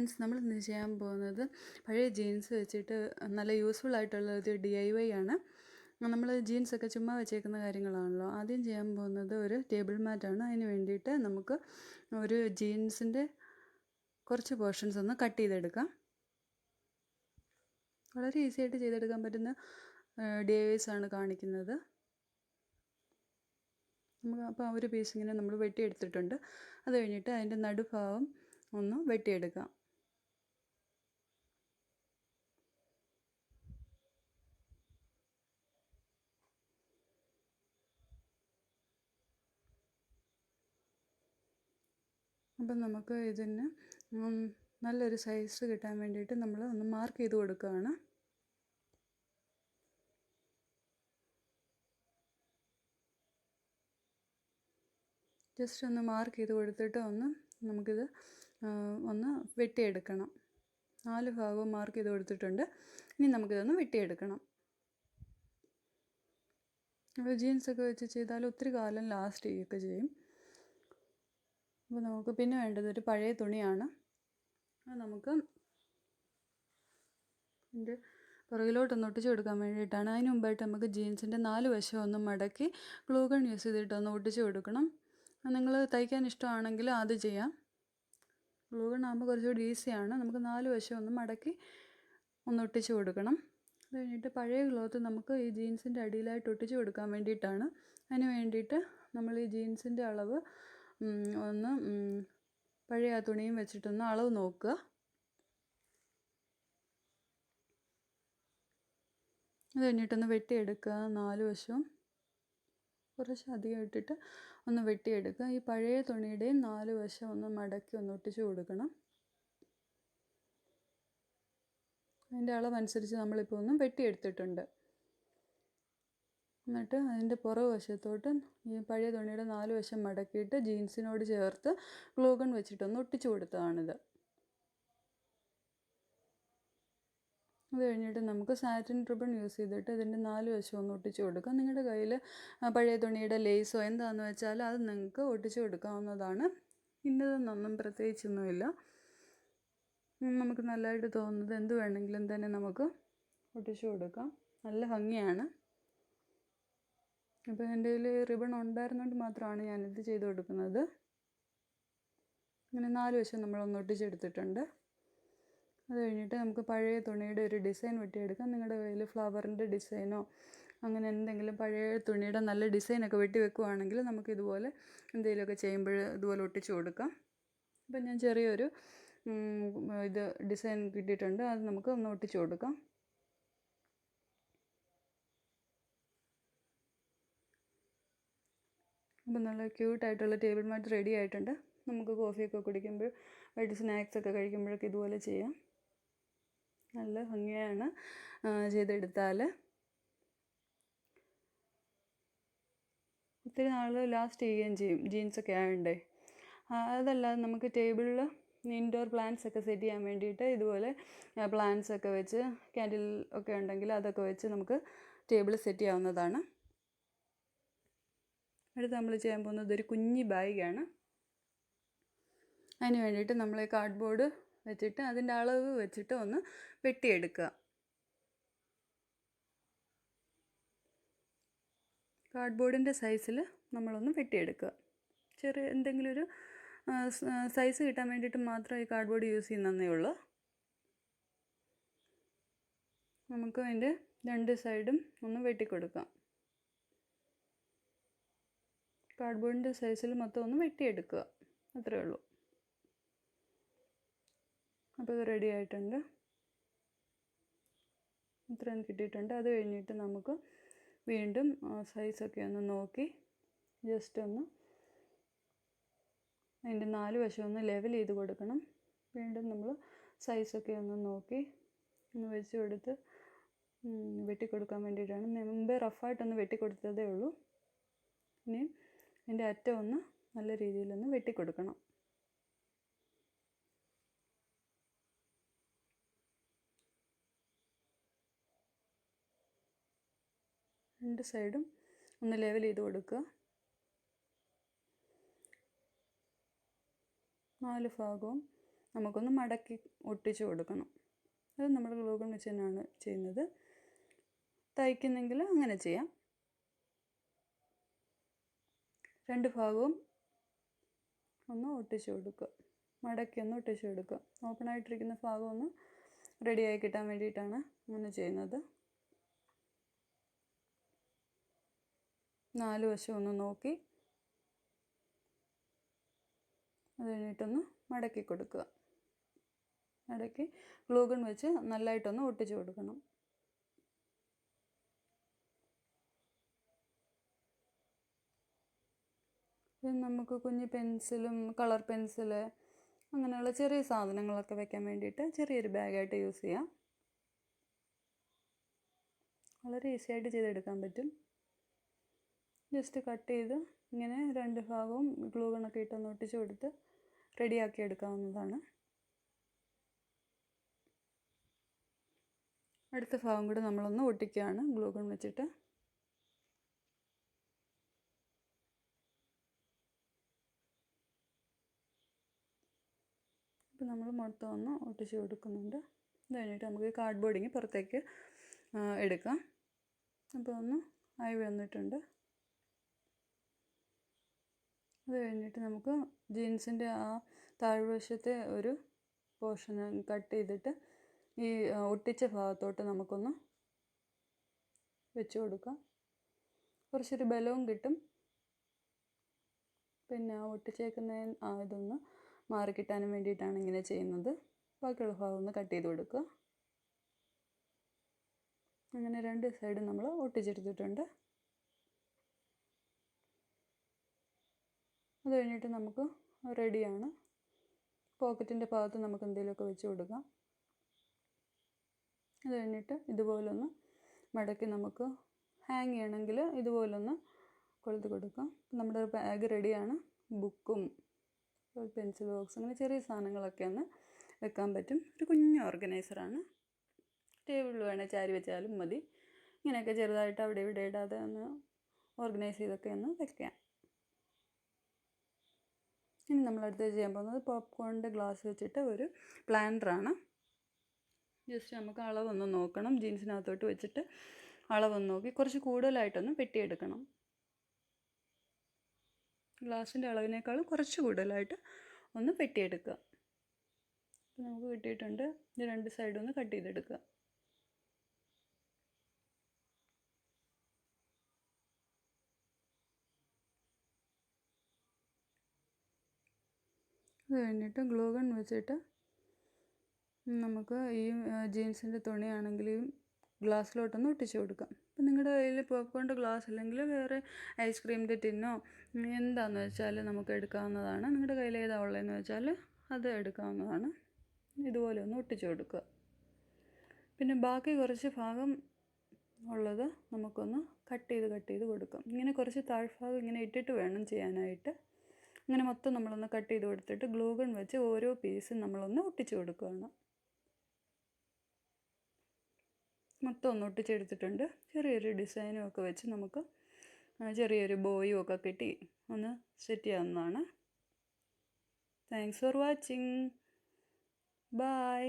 Friends, നമ്മൾ ഇന്ന് ചെയ്യാൻ പോകുന്നത് പഴയ ജീൻസ് വെച്ചിട്ട് നല്ല യൂസ്ഫുൾ ആയിട്ടുള്ള ഒരു DIY ആണ്. നമ്മൾ ജീൻസൊക്കെ ചുമ്മാ വെച്ചേക്കുന്ന കാര്യങ്ങളാണല്ലോ. ആദ്യം ചെയ്യാൻ പോകുന്നത് ഒരു ടേബിൾ മാറ്റാണ്. അതിന് വേണ്ടിയിട്ട് നമുക്ക് ഒരു ജീൻസിൻ്റെ കുറച്ച് പോർഷൻസ് ഒന്ന് കട്ട് ചെയ്തെടുക്കാം. വളരെ ഈസി ആയിട്ട് ചെയ്തെടുക്കാൻ പറ്റുന്ന DIYs ആണ് കാണിക്കുന്നത്. നമുക്ക് അപ്പോൾ ഒരു പീസ് ഇങ്ങനെ നമ്മൾ വെട്ടിയെടുത്തിട്ടുണ്ട്. അത് കഴിഞ്ഞിട്ട് അതിൻ്റെ നടുഭാഗം ഒന്ന് വെട്ടിയെടുക്കാം. അപ്പം നമുക്ക് ഇതിന് നല്ലൊരു സൈസ് കിട്ടാൻ വേണ്ടിയിട്ട് നമ്മൾ ഒന്ന് മാർക്ക് ചെയ്ത് കൊടുക്കുകയാണ്. ജസ്റ്റ് ഒന്ന് മാർക്ക് ചെയ്ത് കൊടുത്തിട്ട് നമുക്കിത് ഒന്ന് വെട്ടിയെടുക്കണം. 4 ഭാഗവും മാർക്ക് ചെയ്ത് കൊടുത്തിട്ടുണ്ട്. ഇനി നമുക്കിതൊന്ന് വെട്ടിയെടുക്കണം. അപ്പോൾ ജീൻസൊക്കെ വെച്ച് ചെയ്താൽ ഒത്തിരി കാലം ലാസ്റ്റ് ചെയ്യുകയൊക്കെ ചെയ്യും. അപ്പോൾ നമുക്ക് പിന്നെ വേണ്ടത് ഒരു പഴയ തുണിയാണ്. അത് നമുക്ക് ഇതിൻ്റെ പുറകിലോട്ടൊന്ന് ഒട്ടിച്ച് കൊടുക്കാൻ വേണ്ടിയിട്ടാണ്. അതിന് മുമ്പായിട്ട് നമുക്ക് ജീൻസിൻ്റെ 4 വശം ഒന്ന് മടക്കി ഗ്ലൂ ഗൺ യൂസ് ചെയ്തിട്ടൊന്ന് ഒട്ടിച്ച് കൊടുക്കണം. നിങ്ങൾ തയ്ക്കാൻ ഇഷ്ടമാണെങ്കിൽ അത് ചെയ്യാം. ഗ്ലൂ ഗൺ ആകുമ്പോൾ കുറച്ചുകൂടി ഈസിയാണ്. നമുക്ക് 4 വശം ഒന്ന് മടക്കി ഒന്ന് ഒട്ടിച്ച് കൊടുക്കണം. അത് കഴിഞ്ഞിട്ട് പഴയ ക്ലോത്ത് നമുക്ക് ഈ ജീൻസിൻ്റെ അടിയിലായിട്ട് ഒട്ടിച്ച് കൊടുക്കാൻ വേണ്ടിയിട്ടാണ്. അതിന് വേണ്ടിയിട്ട് നമ്മൾ ഈ ജീൻസിൻ്റെ അളവ് ഒന്ന് പഴയ ആ തുണിയും വെച്ചിട്ടൊന്ന് അളവ് നോക്കുക. അത് കഴിഞ്ഞിട്ടൊന്ന് വെട്ടിയെടുക്കുക. 4 വശവും കുറച്ച് അധികം ഇട്ടിട്ട് ഒന്ന് വെട്ടിയെടുക്കുക. ഈ പഴയ തുണിയുടെയും 4 വശം ഒന്ന് മടക്കി ഒന്ന് ഒട്ടിച്ച് കൊടുക്കണം. അതിൻ്റെ അളവനുസരിച്ച് നമ്മളിപ്പോൾ ഒന്ന് വെട്ടിയെടുത്തിട്ടുണ്ട്. എന്നിട്ട് അതിൻ്റെ പുറകു വശത്തോട്ട് ഈ പഴയ തുണിയുടെ 4 വശം മടക്കിയിട്ട് ജീൻസിനോട് ചേർത്ത് ഗ്ലൂ ഗൺ വെച്ചിട്ടൊന്ന് ഒട്ടിച്ചു കൊടുത്തതാണിത്. അത് കഴിഞ്ഞിട്ട് നമുക്ക് സാറ്റിൻ റിബൺ യൂസ് ചെയ്തിട്ട് ഇതിൻ്റെ 4 വശം ഒന്ന് ഒട്ടിച്ച് കൊടുക്കാം. നിങ്ങളുടെ കയ്യിൽ പഴയ തുണിയുടെ ലേസോ എന്താണെന്ന് വെച്ചാൽ അത് നിങ്ങൾക്ക് ഒട്ടിച്ച് കൊടുക്കാവുന്നതാണ്. ഇന്നതൊന്നും പ്രത്യേകിച്ചൊന്നുമില്ല. നമുക്ക് നല്ലതായിട്ട് തോന്നുന്നത് എന്ത് വേണമെങ്കിലും തന്നെ നമുക്ക് ഒട്ടിച്ച് കൊടുക്കാം. നല്ല ഭംഗിയാണ്. അപ്പോൾ എൻ്റെ കയ്യിൽ റിബൺ ഉണ്ടായിരുന്നുകൊണ്ട് മാത്രമാണ് ഞാനിത് ചെയ്ത് കൊടുക്കുന്നത്. അങ്ങനെ 4 വശം നമ്മളൊന്ന് ഒട്ടിച്ചെടുത്തിട്ടുണ്ട്. അത് കഴിഞ്ഞിട്ട് നമുക്ക് പഴയ തുണിയുടെ ഒരു ഡിസൈൻ വെട്ടിയെടുക്കാം. നിങ്ങളുടെ കയ്യിൽ ഫ്ലവറിൻ്റെ ഡിസൈനോ അങ്ങനെ എന്തെങ്കിലും പഴയ തുണിയുടെ നല്ല ഡിസൈനൊക്കെ വെട്ടി വെക്കുകയാണെങ്കിൽ നമുക്കിതുപോലെ എന്തെങ്കിലുമൊക്കെ ചെയ്യുമ്പോൾ ഇതുപോലെ ഒട്ടിച്ച് കൊടുക്കാം. അപ്പം ഞാൻ ചെറിയൊരു ഡിസൈൻ കിട്ടിയിട്ടുണ്ട്. അത് നമുക്ക് ഒന്ന് ഒട്ടിച്ച് കൊടുക്കാം. അപ്പം നല്ല ക്യൂട്ടായിട്ടുള്ള ടേബിൾ മാറ്റ് റെഡി ആയിട്ടുണ്ട്. നമുക്ക് കോഫിയൊക്കെ കുടിക്കുമ്പോൾ വൈകിട്ട് സ്നാക്സൊക്കെ കഴിക്കുമ്പോഴൊക്കെ ഇതുപോലെ ചെയ്യാം. നല്ല ഭംഗിയാണ് ചെയ്തെടുത്താൽ. ഒത്തിരി നാൾ ലാസ്റ്റ് ചെയ്യുകയും ചെയ്യും ജീൻസൊക്കെ ആയതുകൊണ്ടേ. അതല്ലാതെ നമുക്ക് ടേബിളിൽ ഇൻഡോർ പ്ലാന്റ്സ് ഒക്കെ സെറ്റ് ചെയ്യാൻ വേണ്ടിയിട്ട് ഇതുപോലെ പ്ലാന്റ്സ് ഒക്കെ വെച്ച് ക്യാൻഡിൽ ഒക്കെ ഉണ്ടെങ്കിൽ അതൊക്കെ വെച്ച് നമുക്ക് ടേബിൾ സെറ്റ് ചെയ്യാവുന്നതാണ്. അടുത്ത് നമ്മൾ ചെയ്യാൻ പോകുന്നത് ഒരു കുഞ്ഞി ബാഗാണ്. അതിന് വേണ്ടിയിട്ട് നമ്മൾ കാർഡ്ബോർഡ് വെച്ചിട്ട് അതിൻ്റെ അളവ് വെച്ചിട്ട് ഒന്ന് വെട്ടിയെടുക്കുക. കാർഡ്ബോർഡിൻ്റെ സൈസിൽ നമ്മളൊന്ന് വെട്ടിയെടുക്കുക. ചെറിയ എന്തെങ്കിലും ഒരു സൈസ് കിട്ടാൻ വേണ്ടിയിട്ട് മാത്രം ഈ കാർഡ്ബോർഡ് യൂസ് ചെയ്യുന്നതേ ഉള്ളൂ. നമുക്ക് അതിൻ്റെ 2 സൈഡും ഒന്ന് വെട്ടിക്കൊടുക്കാം. കാർഡ്ബോർഡിൻ്റെ സൈസിൽ മൊത്തം ഒന്ന് വെട്ടിയെടുക്കുക. അത്രയേ ഉള്ളൂ. അപ്പോൾ ഇത് റെഡി ആയിട്ടുണ്ട്. ഇത്രയും കിട്ടിയിട്ടുണ്ട്. അത് കഴിഞ്ഞിട്ട് നമുക്ക് വീണ്ടും സൈസൊക്കെ ഒന്ന് നോക്കി ജസ്റ്റ് ഒന്ന് അതിൻ്റെ 4 വശം ഒന്ന് ലെവൽ ചെയ്ത് കൊടുക്കണം. വീണ്ടും നമ്മൾ സൈസൊക്കെ ഒന്ന് നോക്കി ഒന്ന് വെച്ച് കൊടുത്ത് വെട്ടിക്കൊടുക്കാൻ വേണ്ടിയിട്ടാണ്. മുമ്പേ റഫായിട്ടൊന്ന് വെട്ടിക്കൊടുത്തതേ ഉള്ളൂ. ഇനി അതിൻ്റെ അറ്റം ഒന്ന് നല്ല രീതിയിലൊന്ന് വെട്ടിക്കൊടുക്കണം. രണ്ട് സൈഡും ഒന്ന് ലെവൽ ചെയ്ത് കൊടുക്കുക. 4 ഭാഗവും നമുക്കൊന്ന് മടക്കി ഒട്ടിച്ച് കൊടുക്കണം. അത് നമ്മൾ ഗ്ലൂ ഗൺ വെച്ച് തന്നെയാണ് ചെയ്യുന്നത്. തയ്ക്കുന്നെങ്കിൽ അങ്ങനെ ചെയ്യാം. രണ്ട് ഭാഗവും ഒന്ന് ഒട്ടിച്ച് കൊടുക്കുക, മടക്കി ഒന്ന് ഒട്ടിച്ച് കൊടുക്കുക. ഓപ്പണായിട്ടിരിക്കുന്ന ഭാഗം ഒന്ന് റെഡിയായി കിട്ടാൻ വേണ്ടിയിട്ടാണ് അങ്ങനെ ചെയ്യുന്നത്. 4 വശം ഒന്ന് നോക്കി അത് കഴിഞ്ഞിട്ടൊന്ന് മടക്കി കൊടുക്കുക. മടക്കി ഗ്ലൂ ഗൺ വെച്ച് നല്ലതായിട്ടൊന്ന് ഒട്ടിച്ച് കൊടുക്കണം. പിന്നെ നമുക്ക് കുഞ്ഞ് പെൻസിലും കളർ പെൻസില് അങ്ങനെയുള്ള ചെറിയ സാധനങ്ങളൊക്കെ വെക്കാൻ വേണ്ടിയിട്ട് ചെറിയൊരു ബാഗായിട്ട് യൂസ് ചെയ്യാം. വളരെ ഈസി ആയിട്ട് ചെയ്തെടുക്കാൻ പറ്റും. ജസ്റ്റ് കട്ട് ചെയ്ത് ഇങ്ങനെ 2 ഭാഗവും ഗ്ലൂ ഗണ്ണൊക്കെ ഇട്ടൊന്ന് ഒട്ടിച്ച് കൊടുത്ത് റെഡിയാക്കി എടുക്കാവുന്നതാണ്. അടുത്ത ഭാഗം കൂടെ നമ്മളൊന്ന് ഒട്ടിക്കുകയാണ് ഗ്ലൂ ഗൺ വെച്ചിട്ട്. ഇപ്പോൾ നമ്മൾ മൊത്തം ഒന്ന് ഒട്ടിച്ച് കൊടുക്കുന്നുണ്ട്. അത് കഴിഞ്ഞിട്ട് നമുക്ക് കാർഡ്ബോർഡിങ് പുറത്തേക്ക് എടുക്കാം. അപ്പോൾ ഒന്ന് ആയി വന്നിട്ടുണ്ട്. അത് കഴിഞ്ഞിട്ട് നമുക്ക് ജീൻസിൻ്റെ ആ താഴ്വശത്തെ ഒരു പോർഷൻ കട്ട് ചെയ്തിട്ട് ഈ ഒട്ടിച്ച ഭാഗത്തോട്ട് നമുക്കൊന്ന് വെച്ച് കൊടുക്കാം. കുറച്ചൊരു ബലവും കിട്ടും. പിന്നെ ഒട്ടിച്ചേക്കുന്ന ഇതൊന്ന് മാറിക്കിട്ടാനും വേണ്ടിയിട്ടാണ് ഇങ്ങനെ ചെയ്യുന്നത്. ബാക്കിയുള്ള ഭാഗം ഒന്ന് കട്ട് ചെയ്ത് കൊടുക്കുക. അങ്ങനെ 2 സൈഡും നമ്മൾ ഒട്ടിച്ചെടുത്തിട്ടുണ്ട്. അത് കഴിഞ്ഞിട്ട് നമുക്ക് റെഡിയാണ്. പോക്കറ്റിൻ്റെ ഭാഗത്ത് നമുക്ക് എന്തെങ്കിലുമൊക്കെ വെച്ച് കൊടുക്കാം. അത് കഴിഞ്ഞിട്ട് ഇതുപോലൊന്ന് മടക്കി നമുക്ക് ഹാങ് ചെയ്യണമെങ്കിൽ ഇതുപോലൊന്ന് കൊളുത്തി കൊടുക്കാം. നമ്മുടെ ഒരു ബാഗ് റെഡിയാണ്. ബുക്കും പെൻസിൽ ബോക്സ് അങ്ങനെ ചെറിയ സാധനങ്ങളൊക്കെ ഒന്ന് വെക്കാൻ പറ്റും. ഒരു കുഞ്ഞ് ഓർഗനൈസറാണ്. ടേബിളിൽ വേണേൽ ചാരി വെച്ചാലും മതി. ഇങ്ങനെയൊക്കെ ചെറുതായിട്ട് അവിടെ ഇവിടെ ഇടാതെ ഒന്ന് ഓർഗനൈസ് ചെയ്തൊക്കെ ഒന്ന് വെക്കാം. ഇനി നമ്മളടുത്ത് ചെയ്യാൻ പോകുന്നത് പോപ്കോണിൻ്റെ ഗ്ലാസ് വെച്ചിട്ട് ഒരു പ്ലാന്ററാണ്. ജസ്റ്റ് നമുക്ക് അളവൊന്ന് നോക്കണം. ജീൻസിനകത്തോട്ട് വെച്ചിട്ട് അളവൊന്ന് നോക്കി കുറച്ച് കൂടുതലായിട്ടൊന്ന് വെട്ടിയെടുക്കണം. ഗ്ലാസിൻ്റെ അളവിനേക്കാളും കുറച്ച് കൂടുതലായിട്ട് ഒന്ന് വെട്ടിയെടുക്കുക. അപ്പോൾ നമുക്ക് വെട്ടിയിട്ടുണ്ട്. ഇത് 2 സൈഡും ഒന്ന് കട്ട് ചെയ്തെടുക്കുക. അത് കഴിഞ്ഞിട്ട് ഗ്ലൂ ഗൺ വെച്ചിട്ട് നമുക്ക് ഈ ജീൻസിൻ്റെ തുണിയാണെങ്കിൽ ഗ്ലാസ്സിലോട്ടൊന്ന് ഒട്ടിച്ച് കൊടുക്കാം. അപ്പം നിങ്ങളുടെ കയ്യിൽ പോപ്കോണിൻ്റെ ഗ്ലാസ് അല്ലെങ്കിൽ വേറെ ഐസ്ക്രീമിൻ്റെ ടിന്നോ എന്താണെന്ന് വെച്ചാൽ നമുക്ക് എടുക്കാവുന്നതാണ്. നിങ്ങളുടെ കയ്യിൽ ഏതാണ് ഉള്ളതെന്ന് വെച്ചാൽ അത് എടുക്കാവുന്നതാണ്. ഇതുപോലെ ഒന്ന് ഒട്ടിച്ച് കൊടുക്കുക. പിന്നെ ബാക്കി കുറച്ച് ഭാഗം ഉള്ളത് നമുക്കൊന്ന് കട്ട് ചെയ്ത് കൊടുക്കാം. ഇങ്ങനെ കുറച്ച് താഴ്ഭാഗം ഇങ്ങനെ ഇട്ടിട്ട് വേണം ചെയ്യാനായിട്ട്. അങ്ങനെ മൊത്തം നമ്മളൊന്ന് കട്ട് ചെയ്ത് കൊടുത്തിട്ട് ഗ്ലൂ ഗൺ വെച്ച് ഓരോ പീസും നമ്മളൊന്ന് ഒട്ടിച്ച് കൊടുക്കുകയാണ്. മൊത്തം ഒന്ന് ഒട്ടിച്ചെടുത്തിട്ടുണ്ട്. ചെറിയൊരു ഡിസൈനും ഒക്കെ വെച്ച് നമുക്ക് ചെറിയൊരു ബോയും ഒക്കെ കെട്ടി ഒന്ന് സെറ്റ് ചെയ്യാവുന്നതാണ്. Thanks for watching. ബൈ.